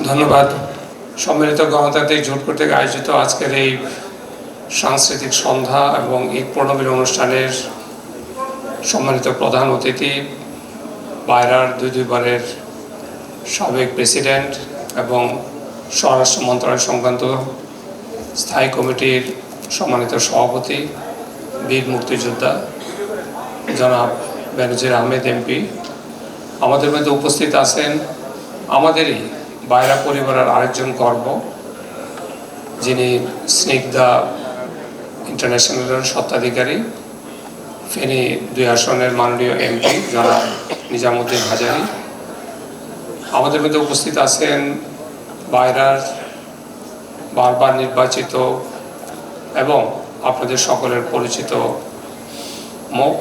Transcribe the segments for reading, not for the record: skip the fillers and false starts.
ধন্যবাদ। সম্মিলিত গণতান্ত্রিক জোট কর্তৃক আয়োজিত আজকের এই সাংস্কৃতিক সন্ধ্যা এবং ঈদ পূর্ণমিলন অনুষ্ঠানের সম্মানিত প্রধান অতিথি, বায়রার দুইবারের সাবেক প্রেসিডেন্ট এবং স্বরাষ্ট্র মন্ত্রণালয় সংক্রান্ত স্থায়ী কমিটির সম্মানিত সভাপতি, বীর মুক্তিযোদ্ধা জনাব বেনজির আহমেদ এমপি, আমাদের মধ্যে উপস্থিত আছেন আমাদেরই বায়রা পরিবারের আরেকজন গর্ব, যিনি স্নিগ্ধা ইন্টারন্যাশনালের স্বত্বাধিকারী, ফেনী 2 আসনের মাননীয় এমপি জনাব নিজামুদ্দিন হাজারী। আমাদের মধ্যে উপস্থিত আছেন বায়রার বারবার নির্বাচিত এবং আপনাদের সকলের পরিচিত মুখ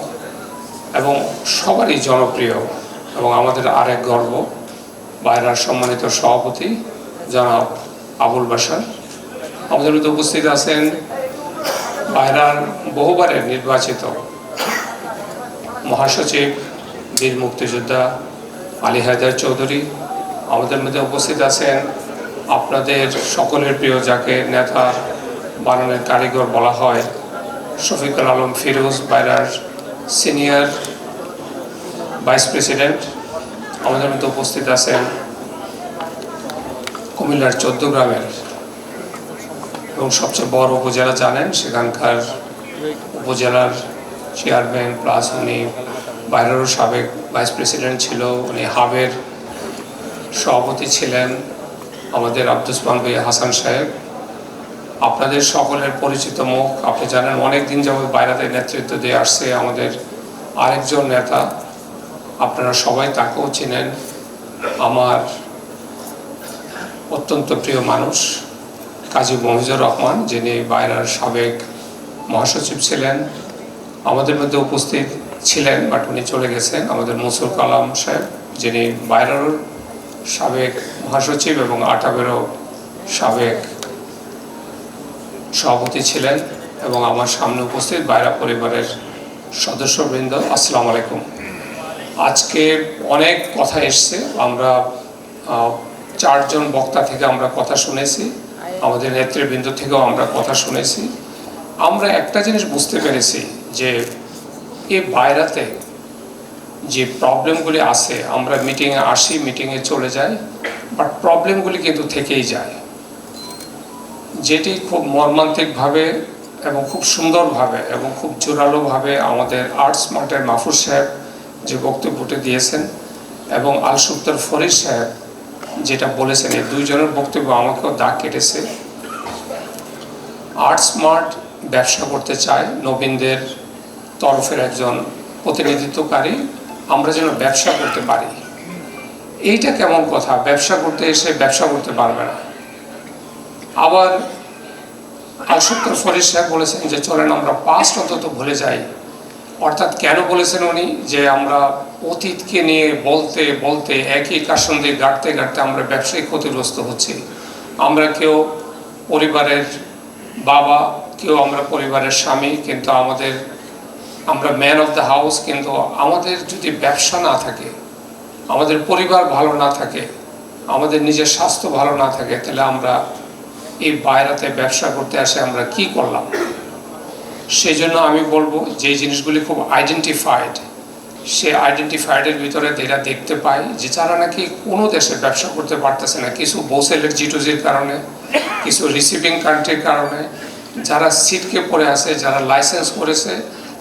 এবং সবারই জনপ্রিয় এবং আমাদের আরেক গর্ব, বায়রার সম্মানিত সভাপতি জনাব আবুল বাশার। আমাদের মধ্যে উপস্থিত আছেন বায়রার বহুবারের নির্বাচিত মহাসচিব, বীর মুক্তিযোদ্ধা আলী হায়দার চৌধুরী। আমাদের মধ্যে উপস্থিত আছেন আপনাদের সকলের প্রিয়, যাকে নেতা বানানোর কারিগর বলা হয়, শফিকুল আলম ফিরোজ, বায়রার সিনিয়র ভাইস প্রেসিডেন্ট। আমাদের মধ্যে উপস্থিত আছেন কুমিল্লার 14 গ্রামের এবং সবচেয়ে বড় উপজেলা জানেন, সেখানকার উপজেলার চেয়ারম্যান প্লাস উনি বাইরেরও সাবেক ভাইস প্রেসিডেন্ট ছিল, উনি হাবের সভাপতি ছিলেন, আমাদের আব্দুসমান ভাই হাসান সাহেব। আপনাদের সকলের পরিচিত মুখ, আপনি জানেন অনেক দিন যাবৎ বাইরাতে নেতৃত্ব দিয়ে আসছে আমাদের আরেকজন নেতা, আপনারা সবাই তাকেও চেনেন, আমার অত্যন্ত প্রিয় মানুষ কাজী মহিজুর রহমান, যিনি বায়রার সাবেক মহাসচিব ছিলেন। আমাদের মধ্যে উপস্থিত ছিলেন, বাট উনি চলে গেছেন, আমাদের মনসুর কালাম সাহেব, যিনি বায়রার সাবেক মহাসচিব এবং আটাবেরও সাবেক সভাপতি ছিলেন, এবং আমার সামনে উপস্থিত বায়রা পরিবারের সদস্যবৃন্দ, আসসালামু আলাইকুম। আজকে অনেক কথা এসছে, আমরা 4 জন বক্তা থেকে আমরা কথা শুনেছি, আমাদের নেতৃবৃন্দ থেকেও আমরা কথা শুনেছি। আমরা একটা জিনিস বুঝতে পেরেছি যে এই বায়রাতে যে প্রবলেমগুলি আছে, আমরা মিটিংয়ে আসি, মিটিংয়ে চলে যাই, বাট প্রবলেমগুলি কিন্তু থেকেই যায়, যেটি খুব মর্মান্তিকভাবে এবং খুব সুন্দরভাবে এবং খুব জোরালোভাবে আমাদের আর্টস মার্টের মাহফুজ সাহেব যে বক্তব্যটি দিয়েছেন এবং আল সুক্তার ফরিদ সাহেব যেটা বলেছেন, এই 2 জনের বক্তব্য আমাকেও দাগ কেটেছে। আর্টস মার্ট ব্যবসা করতে চায়, নবীনদের তরফের একজন প্রতিনিধিত্বকারী, আমরা যেন ব্যবসা করতে পারি। এইটা কেমন কথা? ব্যবসা করতে এসে ব্যবসা করতে পারবে না। আবার আল সুক্তার ফরিদ সাহেব বলেছেন যে চলেন আমরা পাস্ট অন্তত ভুলে যাই। অর্থাৎ কেন বলেছেন উনি? যে আমরা অতীতকে নিয়ে বলতে বলতে একই কাসন দিয়ে গাঁটতে গাঁটতে আমরা ব্যবসায়িক ক্ষতিগ্রস্ত হচ্ছি। আমরা কেউ পরিবারের বাবা, কেউ আমরা পরিবারের স্বামী, কিন্তু আমরা ম্যান অফ দ্য হাউস, কিন্তু আমাদের যদি ব্যবসা না থাকে, আমাদের পরিবার ভালো না থাকে, আমাদের নিজের স্বাস্থ্য ভালো না থাকে, তাহলে আমরা এই বায়রাতে ব্যবসা করতে আসে আমরা কি করলাম? সেই জন্য আমি বলবো যে জিনিসগুলি খুব আইডেন্টিফাইড, সে আইডেন্টিফাইডের ভিতরে এরা দেখতে পাই যে যারা নাকি কোনো দেশে ব্যবসা করতে পারতেছে না, কিছু বোসেলের জিটুজির কারণে, কিছু রিসিভিং কান্ট্রির কারণে, যারা সিটকে পড়ে আছে, যারা লাইসেন্স করেছে,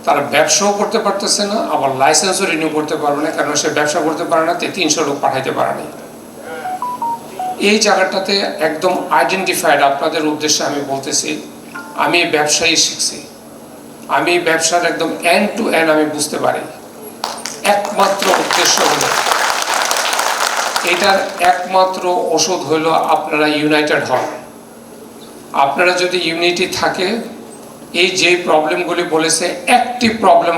তারা ব্যবসাও করতে পারতেছে না, আবার লাইসেন্সও রিনিউ করতে পারবে না, কারণ সে ব্যবসা করতে পারে না, 300 লোক পাঠাইতে পারেনি। এই জায়গাটাতে একদম আইডেন্টিফাইড। আপনাদের উদ্দেশ্যে আমি বলতেছি, আমি ব্যবসায়ী শিখছি, আমি ব্যবসার একদম এন্ড টু এন্ড আমি বুঝতে পারি। একমাত্র উদ্দেশ্য হলো, এটার একমাত্র ওষুধ হলো আপনারা ইউনাইটেড হন। আপনারা যদি ইউনিটি থাকে, এই যে প্রবলেমগুলি বলেছে একটি প্রবলেম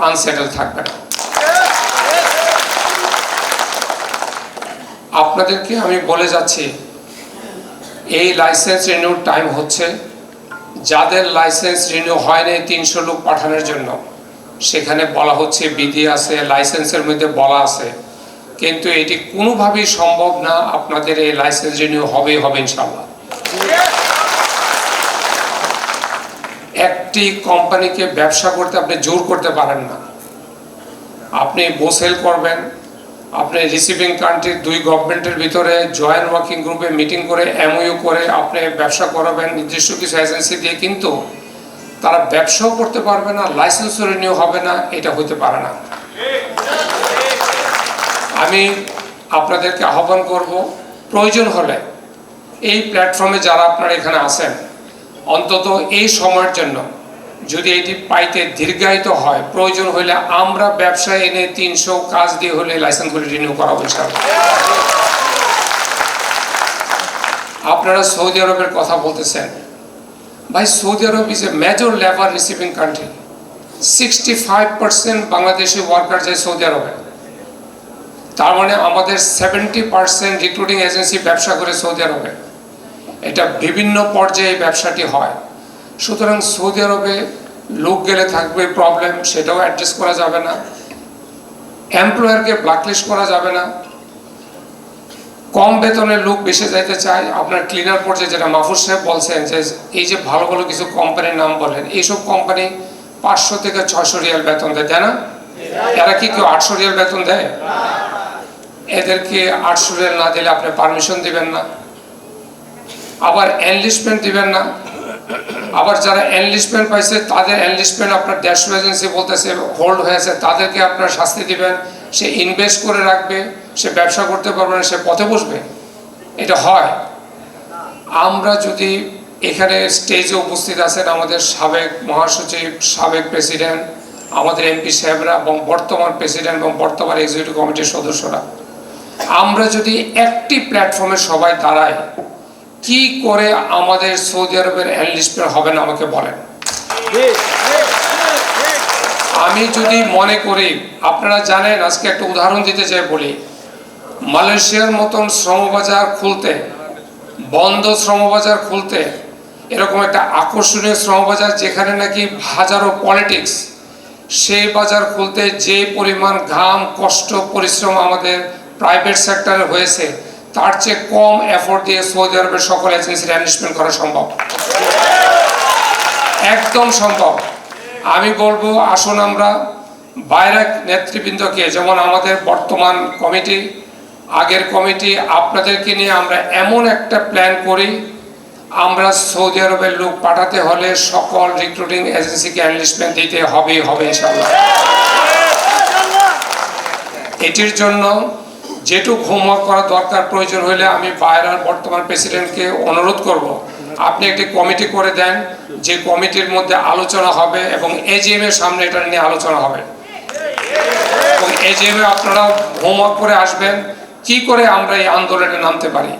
আনসেটেল থাকবে না। আপনাদেরকে আমি বলে যাচ্ছি, এই লাইসেন্স রিনিউর টাইম হচ্ছে, যাদের লাইসেন্স রিনিউ হয় নাই 300 লোক পাঠানোর জন্য, সেখানে বলা হচ্ছে বিধি আছে, লাইসেন্সের মধ্যে বলা আছে কিন্তু এটি কোনোভাবেই সম্ভব না আপনাদের এই লাইসেন্স রিনিউ হবে ইনশাআল্লাহ। একটি কোম্পানিকে ব্যবসা করতে আপনি জোর করতে পারেন না। আপনি বোসেল করবেন, আপনি রিসিভিং কান্ট্রির দুই গভর্নমেন্টের ভিতরে জয়েন্ট ওয়ার্কিং গ্রুপে মিটিং করে এমওইউ করে আপনি ব্যবসা করাবেন নির্দিষ্ট কিছু এজেন্সি দিয়ে, কিন্তু তারা ব্যবসাও করতে পারবে না, লাইসেন্সও রিনিউ হবে না, এটা হতে পারে না। আমি আপনাদেরকে আহ্বান করব, প্রয়োজন হলে এই প্ল্যাটফর্মে যারা আপনারা এখানে আছেন, অন্তত এই সময়ের জন্য যদি এটি পাইতে দীর্ঘায়িত হয়, প্রয়োজন হলে আমরা ব্যবসায় এনে 300 কাজ দিয়ে হলে লাইসেন্সগুলি রিনিউ করাবো ইনশাআল্লাহ। আপনারা সৌদি আরবের কথা বলতেছেন, ভাই Saudi Arab is a major labour receiving country. 65% Bangladeshi worker যায় সৌদি আরবে। তার মানে আমাদের 70% রিক্রুটিং এজেন্সি ব্যবসা করে সৌদি আরবে। এটা বিভিন্ন পর্যায়ে ব্যবসাটি হয়। সুতরাং সৌদি আরবে লোক গেলে থাকবে প্রবলেম, সেটাও অ্যাডজাস্ট করা যাবে না। এমপ্লয়ারকে ব্ল্যাকলিস্ট করা যাবে না। কম বেতনের লোক বেশি যাইতে চায়। আপনার ক্লিনার পর্যায়ে যেটা মাহফুজ সাহেব বলছেন যে এই যে ভালো ভালো কিছু কোম্পানির নাম বলেন, এইসব কোম্পানি 500 থেকে 600 রিয়াল বেতন দেয়, তাই না? এরা কি কেউ 800 রিয়াল বেতন দেয়? এদেরকে 800 রিয়াল না দিলে আপনি পারমিশন দিবেন না, আবার এনলিস্টমেন্ট দিবেন না। আবার যারা এনলিস্টমেন্ট পাইছে তাদের এনলিস্টমেন্ট আপনার দেড়শো এজেন্সি বলতেছে হোল্ড হয়েছে, তাদেরকে আপনার শাস্তি দিবেন। সে ইনভেস্ট করে রাখবে, সে ব্যবসা করতে পারবে না, সে পথে বসবে। এটা হয়। আমরা যদি এখানে স্টেজে উপস্থিত আছেন আমাদের সাবেক মহাসচিব, সাবেক প্রেসিডেন্ট, আমাদের এমপি সাহেবরা এবং বর্তমান প্রেসিডেন্ট এবং বর্তমান এক্সিকিউটিভ কমিটির সদস্যরা, আমরা যদি একটি প্ল্যাটফর্মে সবাই দাঁড়াই, কি করে আমাদের সৌদি আরবের এনলিস্টমেন্ট হবে না আমাকে বলেন। আমি যদি মনে করি, আপনারা জানেন, আজকে একটা উদাহরণ দিতে চাই বলি, মালয়েশিয়ার মতন শ্রমবাজার খুলতে, বন্ধ শ্রমবাজার খুলতে, এরকম একটা আকর্ষণীয় শ্রমবাজার যেখানে নাকি হাজারো পলিটিক্স, সেই বাজার খুলতে যে পরিমাণ ঘাম, কষ্ট, পরিশ্রম আমাদের প্রাইভেট সেক্টরে হয়েছে, তার চেয়ে কম এফোর্ট দিয়ে সৌদি আরবের সকল এজেন্সির এনলিস্টমেন্ট করা সম্ভব, একদম সম্ভব। আমি বলবো আসুন আমরা বাইরের নেতৃবৃন্দকে, যেমন আমাদের বর্তমান কমিটি, আগের কমিটি, আপনাদেরকে নিয়ে আমরা এমন একটা প্ল্যান করি, আমরা সৌদি আরবের লোক পাঠাতে হলে সকল রিক্রুটিং এজেন্সিকে এনলিস্টমেন্ট দিতে হবে ইনশাআল্লাহ। এটির জন্য যেটুকু হোমওয়ার্ক করা দরকার, প্রয়োজন হলে আমি বাইরের বর্তমান প্রেসিডেন্টকে অনুরোধ করব, আপনি একটি কমিটি করে দেন, যে কমিটির মধ্যে আলোচনা হবে এবং এজিএম এর সামনে এটা নিয়ে আলোচনা হবে। এবং এজিএম এ আপনারা হোমওয়ার্ক করে আসবেন কি করে আমরা এই আন্দোলনে নামতে পারি,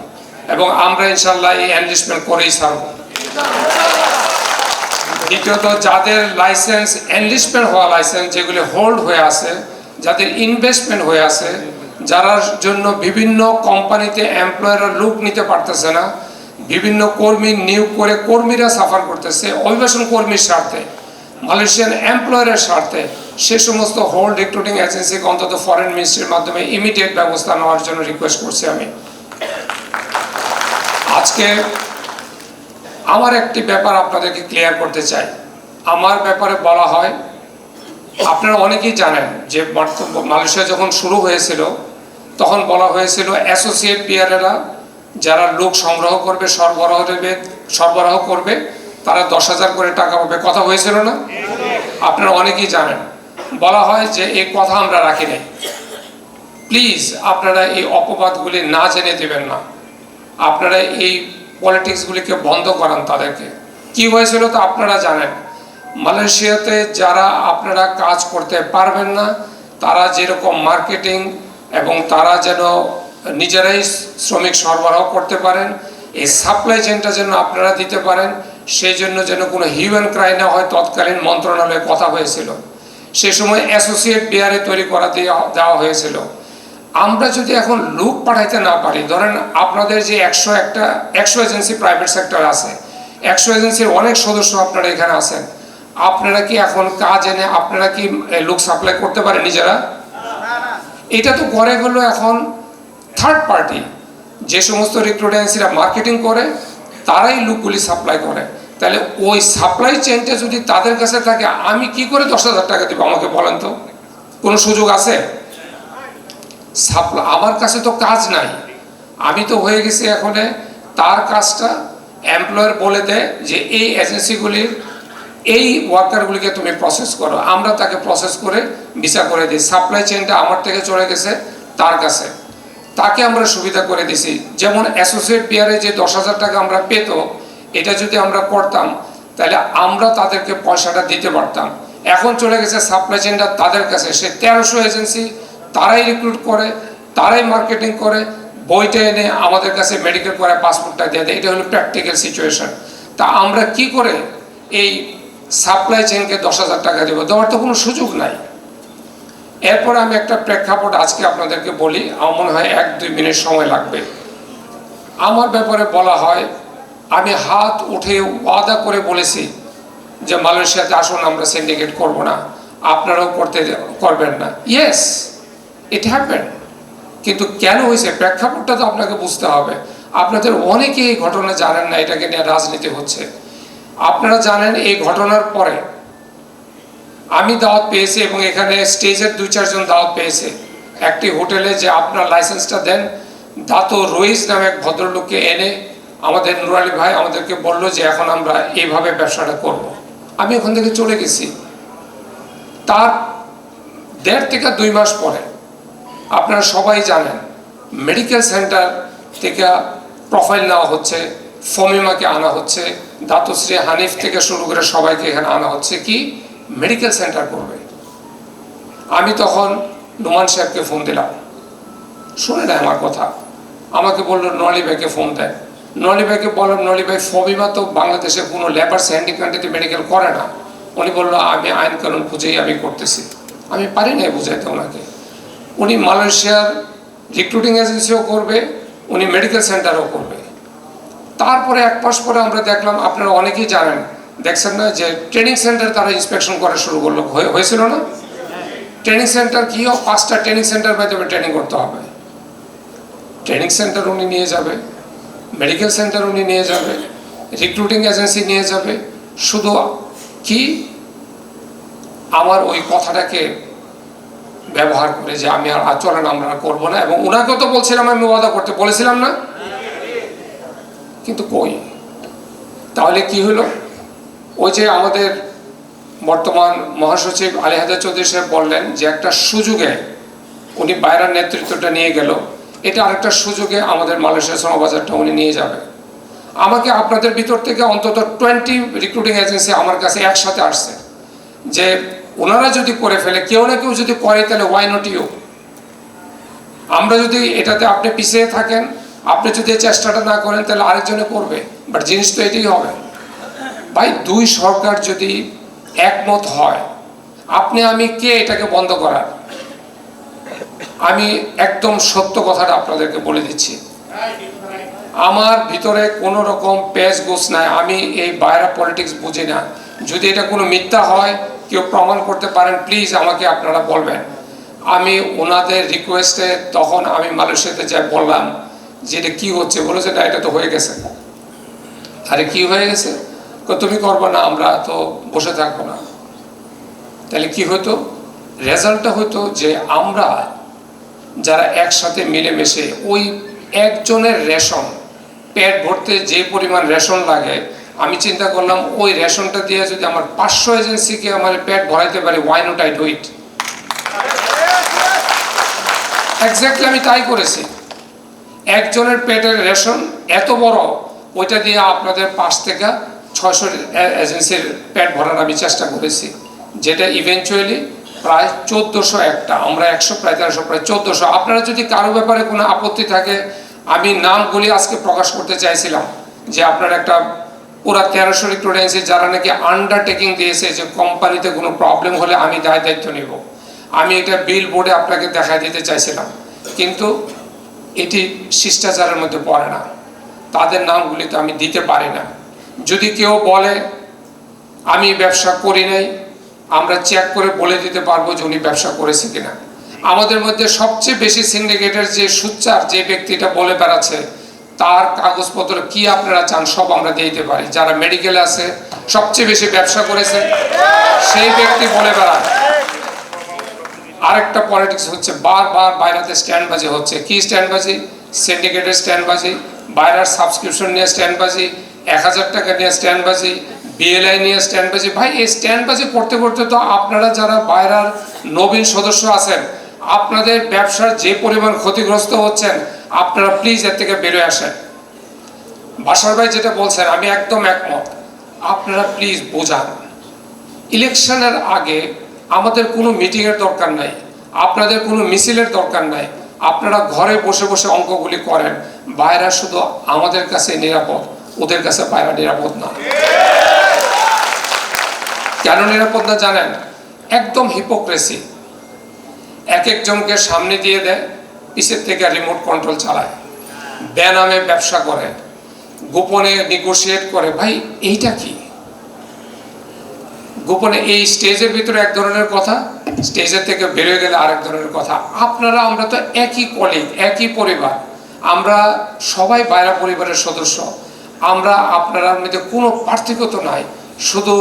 এবং আমরা ইনশাআল্লাহ এই এনলিস্টমেন্ট করেই ছাড়ব। দ্বিতীয়ত, যাদের লাইসেন্স এনলিস্টমেন্ট হওয়া লাইসেন্স যেগুলি হোল্ড হয়ে আছে, যাদের ইনভেস্টমেন্ট হয়ে আছে, যার জন্য বিভিন্ন কোম্পানিতে এমপ্লয়াররা লোক নিতে পারতেছে না, বিভিন্ন কর্মী নিয়োগ করে কর্মীরা সাফার করতেছে অভিবাসন কর্মীর স্বার্থে, মালয়েশিয়ান এমপ্লয়ারের স্বার্থে, সে সমস্ত হোল্ড রিক্রুটিং এজেন্সিকে অন্তত ফরেন মিনিস্ট্রির মাধ্যমে ইমিডিয়েট ব্যবস্থা নেওয়ার জন্য রিকোয়েস্ট করছি আমি। আজকে আমার একটি ব্যাপার আপনাদেরকে ক্লিয়ার করতে চাই। আমার ব্যাপারে বলা হয়, আপনারা অনেকেই জানেন যে মালয়েশিয়া যখন শুরু হয়েছিল তখন বলা হয়েছিল অ্যাসোসিয়েট পিয়ারেরা যারা লোক সংগ্রহ করবে, সরবরাহ করবে, তারা 10,000 করে টাকা পাবে, কথা হয়েছিল না? আপনারা অনেকেই জানেন। বলা হয় যে এই কথা আমরা রাখি নাই। প্লিজ আপনারা এই অপবাদগুলি না জেনে দেবেন না, আপনারা এই পলিটিক্সগুলিকে বন্ধ করান। তাদেরকে কি হয়েছিল তা আপনারা জানেন। মালয়েশিয়াতে যারা আপনারা কাজ করতে পারবেন না, তারা যেরকম মার্কেটিং এবং তারা যেন নিজেরাই শ্রমিক সরবরাহ করতে পারেন, এই সাপ্লাই চেনটা যেন আপনারা দিতে পারেন, সেই জন্য যেন কোনো হিউম্যান ক্রাই না হয়, তৎকালীন মন্ত্রণালয়ে কথা হয়েছিল। সে সময় অ্যাসোসিয়েট বিয়ারে তৈরি করা দেওয়া হয়েছিল। আমরা যদি এখন লোক পাঠাইতে না পারি, ধরেন আপনাদের যে 100 এজেন্সি প্রাইভেট সেক্টর আছে, 100 এজেন্সির অনেক সদস্য আপনারা এখানে আছেন, আপনারা কি এখন কাজ এনে আপনারা কি লোক সাপ্লাই করতে পারেন নিজেরা? এটা তো করে গেলো এখন থার্ড পার্টি, যে সমস্ত রিক্রুট এজেন্সিরা মার্কেটিং করে তারাই লুকগুলি সাপ্লাই করে। তাহলে ওই সাপ্লাই চেনটা যদি তাদের কাছে থাকে, আমি কি করে 10,000 টাকা দিব আমাকে বলেন তো? কোনো সুযোগ আছে? আমার কাছে তো কাজ নাই, আমি তো হয়ে গেছি এখন তার কাজটা এমপ্লয়ার বলে দেয় যে এই এজেন্সিগুলির এই ওয়ার্কারগুলিকে তুমি প্রসেস করো, আমরা তাকে প্রসেস করে ভিসা করে দিই। সাপ্লাই চেনটা আমার থেকে চলে গেছে তার কাছে, তাকে আমরা সুবিধা করে দিছি। যেমন অ্যাসোসিয়েট বিয়ারে যে 10,000 টাকা আমরা পেত, এটা যদি আমরা করতাম তাহলে আমরা তাদেরকে পয়সাটা দিতে পারতাম। এখন চলে গেছে সাপ্লাই চেনটা তাদের কাছে, সে 1300 এজেন্সি, তারাই রিক্রুট করে, তারাই মার্কেটিং করে, বইটা এনে আমাদের কাছে মেডিকেল করে পাসপোর্টটা দিয়ে দেয়। এটা হলো প্র্যাকটিক্যাল সিচুয়েশন। তা আমরা কি করে এই সাপ্লাই চেনকে 10,000 টাকা দেবো? দেওয়ার তো কোনো সুযোগ নাই। এরপরে আমি একটা প্রেক্ষাপট আজকে আপনাদেরকে বলি, আমার মনে হয় 1-2 মিনিট সময় লাগবে। আমার ব্যাপারে বলা হয় আমি হাত উঠে ওয়াদা করে বলেছি যে মালয়েশিয়াতে আসুন, আমরা সিন্ডিকেট করব না, আপনারাও করবেন না। Yes, it happened. কিন্তু কেন হয়েছে, প্রেক্ষাপটটা তো আপনাকে বুঝতে হবে। আপনাদের অনেকেই এই ঘটনা জানেন না, এটাকে নিয়ে রাজনীতি হচ্ছে। আপনারা জানেন এই ঘটনার পরে আমি দাওয়াত পেয়েছি এবং এখানে স্টেজের 2-4 জন দাওয়াত পেয়েছে একটি হোটেলে, যে আপনার লাইসেন্সটা দেন। দাতো রইস নামে এক ভদ্রলোককে এনে আমাদের নুর আলী ভাই আমাদেরকে বললো যে এখন আমরা এইভাবে ব্যবসাটা করব। আমি ওখান থেকে চলে গেছি। তার 1.5 থেকে 2 মাস পরে আপনারা সবাই জানেন মেডিকেল সেন্টার থেকে প্রোফাইল নেওয়া হচ্ছে, ফমিমাকে আনা হচ্ছে, দাতুশ্রী হানিফ থেকে শুরু করে সবাইকে এখানে আনা হচ্ছে কি মেডিকেল সেন্টার করবে। আমি তখন নোমান সাহেবকে ফোন দিলাম, শুনে নেয় আমার কথা, আমাকে বললো নলি ভাইকে ফোন দেয়। নলি ভাইকে বললাম, নলি ভাই ফমিমা তো বাংলাদেশে কোনো লেবার সিন্ডিকেটে মেডিকেল করে না। উনি বললো আমি আইন কানুন বুঝেই আমি করতেছি। আমি পারি না বুঝাইতে ওনাকে। উনি মালয়েশিয়ার রিক্রুটিং এজেন্সিও করবে, উনি মেডিকেল সেন্টারও করবে। তারপরে 1 মাস পরে আমরা দেখলাম, আপনারা অনেকেই জানেন, দেখছেন না, যে ট্রেনিং সেন্টার তারা ইন্সপেকশন করা শুরু করলো। হয়েছিল না? ট্রেনিং সেন্টার কি হোক, 5টা ট্রেনিং সেন্টার মাধ্যমে ট্রেনিং করতে হবে। ট্রেনিং সেন্টার উনি নিয়ে যাবে, মেডিকেল সেন্টার উনি নিয়ে যাবে, রিক্রুটিং এজেন্সি নিয়ে যাবে। শুধু কি আমার ওই কথাটাকে ব্যবহার করে যে আমি আর আচরণ আমরা করবো না, এবং ওনাকেও তো বলছিলাম আমি ওয়াদা করতে বলেছিলাম না, কিন্তু কই। তাহলে কি হলো, ওই যে আমাদের বর্তমান মহাসচিব আলী হায়দার চৌধুরী সাহেব বললেন যে একটা সুযোগে উনি বাইরের নেতৃত্বটা নিয়ে গেল, এটা আরেকটা সুযোগে আমাদের মালয়েশিয়া শ্রমবাজারটা উনি নিয়ে যাবে। আমাকে আপনাদের ভিতর থেকে অন্তত 20 রিক্রুটিং এজেন্সি আমার কাছে একসাথে আসছে যে ওনারা যদি করে ফেলে, কেউ না কেউ যদি করে, তাহলে ওয়াই নট ইউ? আমরা যদি এটাতে আপনি পিছিয়ে থাকেন, আপনি যদি চেষ্টাটা না করেন, তাহলে আরেকজনে করবে। বাট জিনিস তো এটাই হবে ভাই, 2 সরকার যদি একমত হয়, আপনি আমি কে এটাকে বন্ধ করার? আমি একদম সত্য কথাটা আপনাদেরকে বলে দিচ্ছি, আমার ভিতরে কোনো রকম পেঁচ গোছ নাই। আমি এই বাইরে পলিটিক্স বুঝি না। যদি এটা কোনো মিথ্যা হয়, কেউ প্রমাণ করতে পারেন, প্লিজ আমাকে আপনারা বলবেন। আমি ওনাদের রিকোয়েস্টে তখন আমি মালয়েশিয়াতে যাই, বললাম যে এটা কী হচ্ছে, বলেছে না এটা তো হয়ে গেছে। আরে কি হয়ে গেছে? তুমি করবো না, আমরা তো বসে থাকবো না। তাহলে কি হতো? রেজাল্টটা হতো যে আমরা যারা একসাথে মিলেমিশে ওই একজনের রেশন পেট ভরতে যে পরিমাণ রেশন লাগে, আমি চিন্তা করলাম ওই রেশনটা দিয়ে যদি আমার 500 এজেন্সিকে আমার পেট ভরাইতে পারি, why not I do it? Exactly আমি তাই করেছি। একজনের পেটের রেশন এত বড়, ওইটা দিয়ে আপনাদের 5 থেকে 600 এজেন্সির পেট ভরার আমি চেষ্টা করেছি, যেটা ইভেনচুয়ালি প্রায় 1400 একটা, আমরা 100 প্রায় 1300 প্রায় 1400। আপনারা যদি কারো ব্যাপারে কোনো আপত্তি থাকে, আমি নামগুলি আজকে প্রকাশ করতে চাইছিলাম যে আপনার একটা পুরা 1300 রিক্রুট এজেন্সি যারা নাকি আন্ডারটেকিং দিয়েছে যে কোম্পানিতে কোনো প্রবলেম হলে আমি দায়িত্ব নিব, আমি এটা বিল বোর্ডে আপনাকে দেখা দিতে চাইছিলাম, কিন্তু এটি শিষ্টাচারের মধ্যে পড়ে না। তাদের নামগুলি তো আমি দিতে পারি না। যদি কেউ বলে আমি ব্যবসা করি নাই, আমরা চেক করে বলে দিতে পারবো যে উনি ব্যবসা করেছে কিনা। আমাদের মধ্যে সবচেয়ে বেশি সিন্ডিকেটের যে সুচ্চার যে ব্যক্তিটা বলে বেড়াচ্ছে তার কাগজপত্র কি আপনারা চান সব আমরা দিতে পারি। যারা মেডিকেলে আছে, সবচেয়ে বেশি ব্যবসা করেছে সেই ব্যক্তি বলে বেড়ায়। আরেকটা পলিটিক্স হচ্ছে, বারবার বাইরাতে স্ট্যান্ডবাজি হচ্ছে। কি স্ট্যান্ডবাজি? সিন্ডিকেটের স্ট্যান্ডবাজি, বাইরার সাবস্ক্রিপশন নিয়ে স্ট্যান্ডবাজি, 1000 টাকা নিয়ে স্ট্যান্ডবাজি, বিএলআই নিয়ে স্ট্যান্ডবাজি। ভাই, এই স্ট্যান্ডবাজি করতে করতে তো আপনারা যারা বাইরার নবীন সদস্য আছেন, আপনাদের ব্যবসার যে পরিমাণ ক্ষতিগ্রস্ত হচ্ছেন, আপনারা প্লিজ এর থেকে বেরোয় আসেন। বাশার ভাই যেটা বলছেন আমি একদম একমত। আপনারা প্লিজ বোঝান, ইলেকশনের আগে আমাদের কোনো মিটিংয়ের দরকার নাই, আপনাদের কোনো মিছিলের দরকার নাই। আপনারা ঘরে বসে বসে অঙ্কগুলি করেন। বাইরা শুধু আমাদের কাছে নিরাপদ, ওদের কাছে বাইরা নিরাপদ না। কেন নিরাপদ না জানেন? একদম হিপোক্রেসি। এক একজনকে সামনে দিয়ে দেয়, পিছের থেকে রিমোট কন্ট্রোল চালায়, বেনামে ব্যবসা করে, গোপনে নেগোশিয়েট করে। ভাই, এইটা কি? গোপনে এই স্টেজের ভিতরে এক ধরনের কথা, স্টেজের থেকে বেরিয়ে গেলে আরেক ধরনের কথা। আপনারা আমরা তো একই কলিগ, একই পরিবার, আমরা সবাই বাইরা পরিবারের সদস্য। আমরা আপনার মধ্যে কোনো পার্থক্য তো নাই। শুধু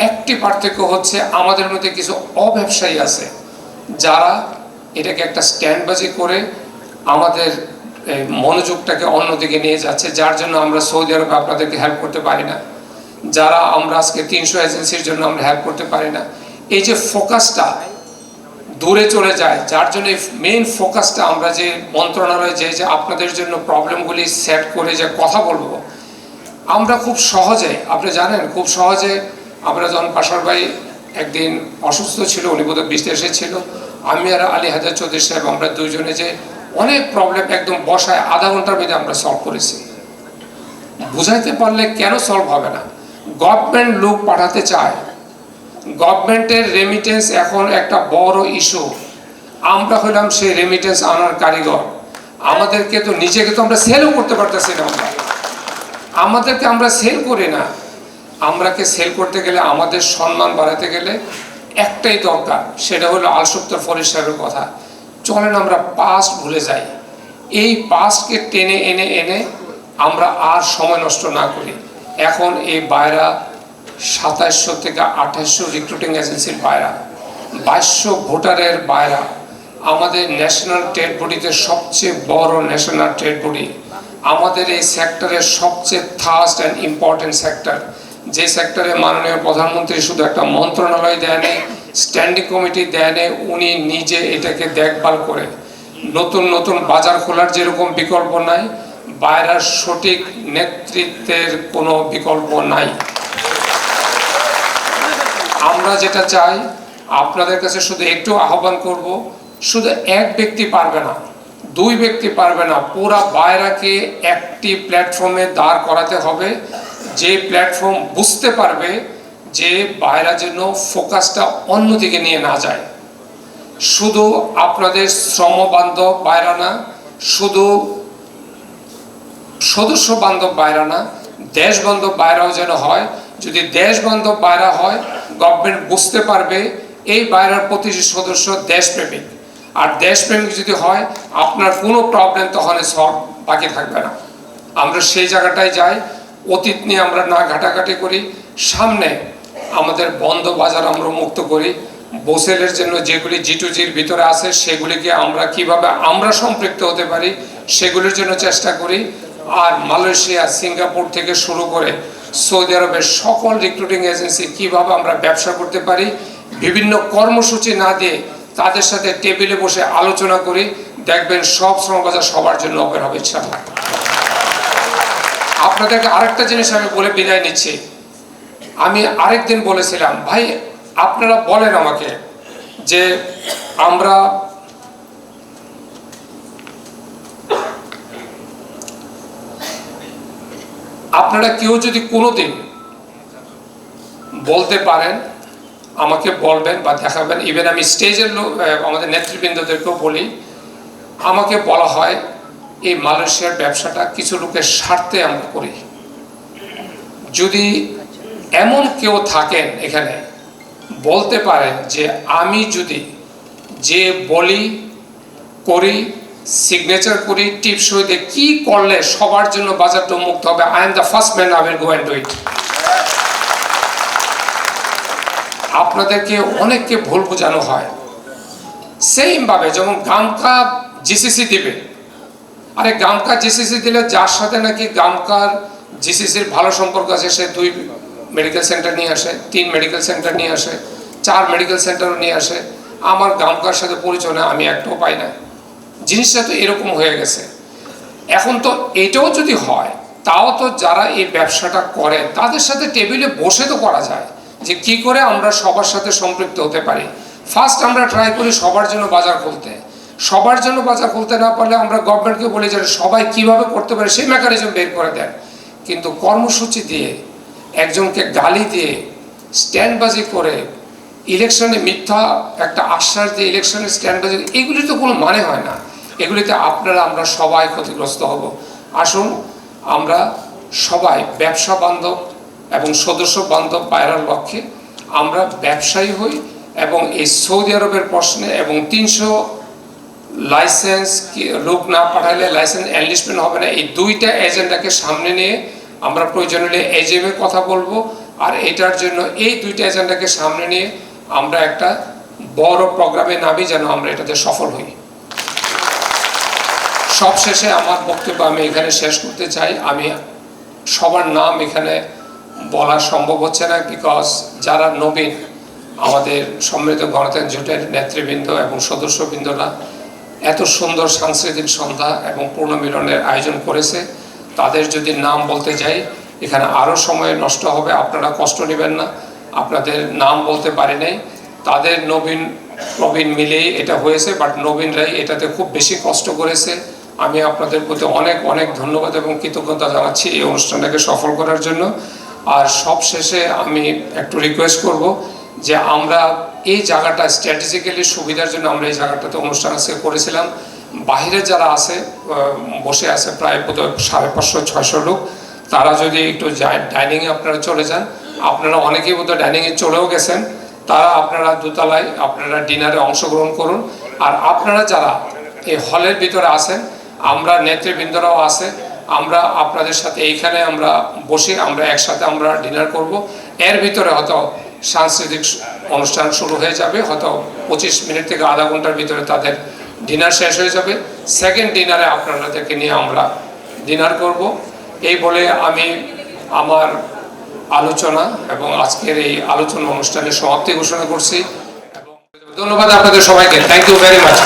একটি পার্থক্য হচ্ছে আমাদের মধ্যে কিছু অব্যবসায়ী আছে যারা এটাকে একটা স্ট্যান্ডবাজি করে আমাদের মনোযোগটাকে অন্যদিকে নিয়ে যাচ্ছে, যার জন্য আমরা সৌদি আরবে আপনাদেরকে হেল্প করতে পারি না, যারা আমরা আজকে 300 এজেন্সির জন্য আমরা হেল্প করতে পারি না। এই যে ফোকাসটা দূরে চলে যায়, যার জন্য মেইন ফোকাসটা আমরা যে মন্ত্রণালয়ে যে আপনাদের জন্য প্রবলেমগুলি সেট করে যে কথা বলবো, আমরা খুব সহজে, আপনি জানেন খুব সহজে, আমরা যখন পাশার ভাই একদিন অসুস্থ ছিল, উনি বোধহয় বিদেশে এসেছিল, আমি আর আলী হায়দার চৌধুরী সাহেব আমরা দুইজনে যে অনেক প্রবলেম একদম বসায় আধা ঘন্টার মধ্যে আমরা সলভ করেছি। বুঝাইতে পারলে কেন সলভ হবে না? গভর্নমেন্ট লোক পাঠাতে চায়, গভর্নমেন্টের রেমিটেন্স এখন একটা বড় ইস্যু। আমরা হলাম সেই রেমিটেন্স আনার কারিগর। আমাদেরকে তো নিজেকে তো আমরা সেলও করতে পারতেছি না। আমাদেরকে আমরা সেল করি না। আমরাকে সেল করতে গেলে, আমাদের সম্মান বাড়াতে গেলে একটাই দরকার, সেটা হলো আলসুপ্তর ফরিদ সাহেবের কথা। চলেন আমরা পাস্ট ভুলে যাই, এই পাস্টকে টেনে এনে এনে আমরা আর সময় নষ্ট না করি। এখন এই বাইরা 2700 থেকে 2800 রিক্রুটিং এজেন্সির বাইরা, 2200 ভোটারের বাইরা, আমাদের ন্যাশনাল ট্রেড বডিতে সবচেয়ে বড় ন্যাশনাল ট্রেড বডি, আমাদের এই সেক্টরের সবচেয়ে ফার্স্ট অ্যান্ড ইম্পর্টেন্ট সেক্টর, যে সেক্টরে মাননীয় প্রধানমন্ত্রী শুধু একটা মন্ত্রণালয় দেয়নি, স্ট্যান্ডিং কমিটি দেয়নি, উনি নিজে এটাকে দেখভাল করে। নতুন নতুন বাজার খোলার যেরকম বিকল্প নাই, বাইরের সঠিক নেতৃত্বের কোনো বিকল্প নাই। আমরা যেটা চাই, আপনাদের কাছে শুধু একটু আহ্বান করব, শুধু এক ব্যক্তি পারবে না, 2 ব্যক্তি পারবে না, পুরা বাইরাকে একটি প্ল্যাটফর্মে দাঁড় করাতে হবে, যে প্ল্যাটফর্ম বুঝতে পারবে যে বাইরা যেন ফোকাসটা অন্যদিকে নিয়ে না যায়। শুধু আপনাদের শ্রম বান্ধব বাইরা না, শুধু সদস্য বান্ধব বাইরা না, দেশ বান্ধব বাইরাও যেন হয়। যদি দেশ বান্ধব বাইরা হয়, গভর্নমেন্ট বুঝতে পারবে এই বাইরার প্রতিটি সদস্য দেশপ্রেমিক। আর দেশপ্রেমিক যদি হয়, আপনার কোনো প্রবলেম তখন সলভ বাকি থাকবে না। আমরা সেই জায়গাটায় যাই, অতীত নিয়ে আমরা না ঘাটাঘাটি করি, সামনে আমাদের বন্ধ বাজার আমরা মুক্ত করি। বোসেলের জন্য যেগুলি G2Gর ভিতরে আছে, সেগুলিকে আমরা কিভাবে আমরা সম্পৃক্ত হতে পারি সেগুলির জন্য চেষ্টা করি। আর মালয়েশিয়া, সিঙ্গাপুর থেকে শুরু করে সৌদি আরবের সকল রিক্রুটিং এজেন্সি কিভাবে আমরা ব্যবসা করতে পারি, বিভিন্ন কর্মসূচি না দিয়ে তাদের সাথে টেবিলে বসে আলোচনা করি, দেখবেন সব শ্রমবাজার সবার জন্য ওপেন হবে ইনশাআল্লাহ। আপনাদেরকে আরেকটা জিনিস আমি বলে বিদায় নিচ্ছি। আমি আরেকদিন বলেছিলাম, ভাই আপনারা বলেন আমাকে যে আপনারা কেউ যদি কোনোদিন বলতে পারেন, আমাকে বলবেন বা দেখাবেন। ইভেন আমি স্টেজের আমাদের নেতৃবৃন্দদেরকেও বলি, আমাকে বলা হয় এই মালয়েশিয়ার ব্যবসাটা কিছু লোকের স্বার্থে আমরা করি। যদি এমন কেউ থাকেন এখানে, বলতে পারেন যে আমি যদি যে বলি করি, সিগনেচার করি, টিপস হইতে কি করলে সবার জন্য বাজারটা মুক্ত হবে, I am the first man, I will go and do it. আপনাদেরকে অনেককে ভুল বোঝানো হয়, সেম ভাবে যেমন গামকা জিসিসি দিবে, আরে গামকা জিসিসি দিলে যার সাথে নাকি গামকার জিসিসির ভালো সম্পর্ক আছে সে 2 মেডিকেল সেন্টার নিয়ে আসে, 3 মেডিকেল সেন্টার নিয়ে আসে, 4 মেডিকেল সেন্টারও নিয়ে আসে, আমার গামকার সাথে পরিচয় না, আমি একটাও পাই না। জিনিসটা তো এরকম হয়ে গেছে। এখন তো এটাও যদি হয়, তাও তো যারা এই ব্যবসাটা করে তাদের সাথে টেবিলে বসে তো করা যায় যে কি করে আমরা সবার সাথে সম্পৃক্ত হতে পারি। ফার্স্ট আমরা ট্রাই করি সবার জন্য বাজার খুলতে, সবার জন্য বাজার খুলতে না পারলে আমরা গভর্নমেন্টকে বলি যে সবাই কিভাবে করতে পারে সেই মেকানিজম বের করে দেন। কিন্তু কর্মসূচি দিয়ে, একজনকে গালি দিয়ে, স্ট্যান্ডবাজি করে, ইলেকশনে মিথ্যা একটা আশ্বাস দিয়ে ইলেকশনে স্ট্যান্ডবাজি, এগুলি তো কোনো মানে হয় না। এগুলিতে আমরা সবাই ক্ষতিগ্রস্ত হব। আসুন আমরা সবাই ব্যবসা বান্ধব এবং সদস্য বান্ধব পায়রার লক্ষ্যে আমরা ব্যবসায়ী হই এবং এই সৌদি আরবের প্রশ্নে এবং 300 লাইসেন্স লোক না পাঠালে লাইসেন্স এনলিস্টমেন্ট হবে না, এই 2টা এজেন্ডাকে সামনে নিয়ে আমরা প্রয়োজন হলে এজেমের কথা বলবো। আর এটার জন্য এই 2টা এজেন্ডাকে সামনে নিয়ে আমরা একটা বড় প্রোগ্রামে নামি যেন আমরা এটাতে সফল হই। সবশেষে আমার বক্তব্য আমি এখানে শেষ করতে চাই। আমি সবার নাম এখানে বলা সম্ভব হচ্ছে না, বিকজ যারা নবীন আমাদের সম্মিলিত গণতান্ত্রিক জোটের নেতৃবৃন্দ এবং সদস্যবৃন্দরা এত সুন্দর সাংস্কৃতিক সন্ধ্যা এবং পুনর্মিলনের আয়োজন করেছে, তাদের যদি নাম বলতে যাই এখানে আরও সময় নষ্ট হবে, আপনারা কষ্ট নেবেন না। আপনাদের নাম বলতে পারি নাই, তাদের নবীন প্রবীণ মিলেই এটা হয়েছে, বাট নবীনরাই এটাতে খুব বেশি কষ্ট করেছে। আমি আপনাদের প্রতি অনেক অনেক ধন্যবাদ এবং কৃতজ্ঞতা জানাচ্ছি এই অনুষ্ঠানটাকে সফল করার জন্য। আর সবশেষে আমি একটু রিকোয়েস্ট করব যে আমরা এই জায়গাটা স্ট্র্যাটেজিক্যালি সুবিধার জন্য আমরা এই জায়গাটাতে অনুষ্ঠান আজকে করেছিলাম। বাইরে যারা আছে বসে আছে প্রায় 550-600 লোক, তারা যদি একটু ডাইনিংয়ে আপনারা চলে যান, আপনারা অনেকেই বোধহয় ডাইনিংয়ে চলেও গেছেন, তারা আপনারা দোতলায় আপনারা ডিনারে অংশগ্রহণ করুন। আর আপনারা যারা এই হলের ভিতরে আছেন, আমরা নেতৃবৃন্দরাও আছে, আমরা আপনাদের সাথে এইখানে আমরা বসে আমরা একসাথে আমরা ডিনার করব। এর ভিতরে হয়তো সাংস্কৃতিক অনুষ্ঠান শুরু হয়ে যাবে, হয়তো 25 মিনিট থেকে আধা ঘন্টার ভিতরে তাদের ডিনার শেষ হয়ে যাবে। সেকেন্ড ডিনারে আপনাদেরকে নিয়ে আমরা ডিনার করব। এই বলে আমি আমার আলোচনা এবং আজকের এই আলোচনা অনুষ্ঠানের সমাপ্তি ঘোষণা করছি। ধন্যবাদ আপনাদের সবাইকে, থ্যাংক ইউ ভেরি মাচ।